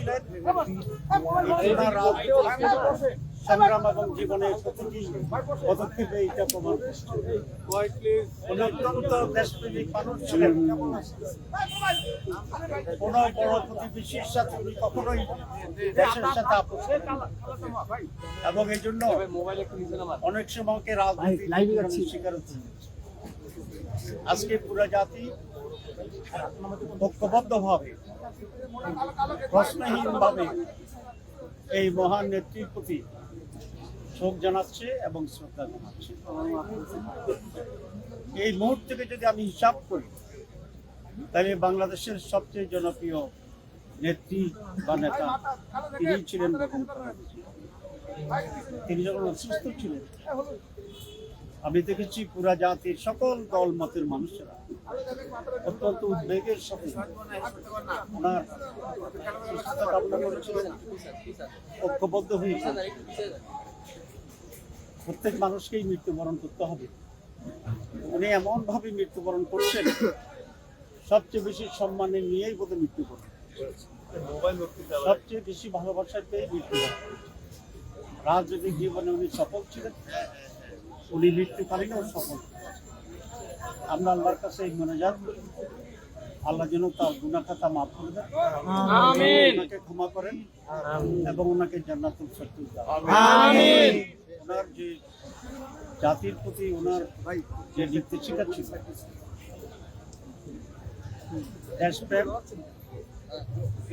ছিলেন। ওনার রাজনৈতিক সংগ্রাম এবং জীবনের প্রতিটি পদক্ষেপে এটা প্রমাণ করছে। উনি অত্যন্ত দেশপ্রেমিক মানুষ ছিলেন। কোন বড় প্রতিবেশীর সাথে উনি কখনোই দেশের সাথে আপোষ করেন এবং এই জন্য অনেক সময়কে রাজনীতি শিকার হচ্ছে। আজকে পুরো জাতি ঐক্যবদ্ধভাবে প্রশ্নহীনভাবে এই মহান নেত্রীর প্রতি শোক জানাচ্ছে এবং শ্রদ্ধা জানাচ্ছে। এই মুহূর্তকে যদি আমি হিসাব করি তাহলে বাংলাদেশের সবচেয়ে জনপ্রিয় নেত্রী বা নেতা তিনি ছিলেন। তিনি যখন অসুস্থ ছিলেন আমি দেখেছি পুরা জাতির সকল দল মতের মানুষেরা অত্যন্ত উদ্বেগের সাথে ওনার সুস্থতা কামনা করেছিলেন, ঐক্যবদ্ধ হয়েছিল। প্রত্যেক মানুষকেই মৃত্যুবরণ করতে হবে। উনি এমন ভাবে মৃত্যুবরণ করছেন সবচেয়ে বেশি সম্মানে নিয়েই বোধহয় মৃত্যুবরণ, সবচেয়ে বেশি ভালোবাসা পেয়ে মৃত্যুবরণ। রাজনৈতিক জীবনে উনি সফল ছিলেন, উনি মৃত্যুকালীনও সফল। আমরা আল্লাহর কাছে এই মোনাজাত করি, আল্লাহ যেন তার গুনাহ খাতা মাফ করে দেন, ওনাকে ক্ষমা করেন এবং ওনাকে জান্নাতুল ফেরদৌস দান করেন। ওনার যে জাতির প্রতি ওনার যে নির্দেশিকা ছিল, দেশপ্রেম,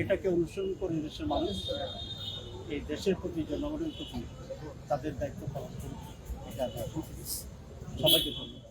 এটাকে অনুসরণ করে দেশের মানুষ এই দেশের প্রতি, জনগণের প্রতি তাদের দায়িত্ব পালন করবে। এটা সবাইকে ধন্যবাদ।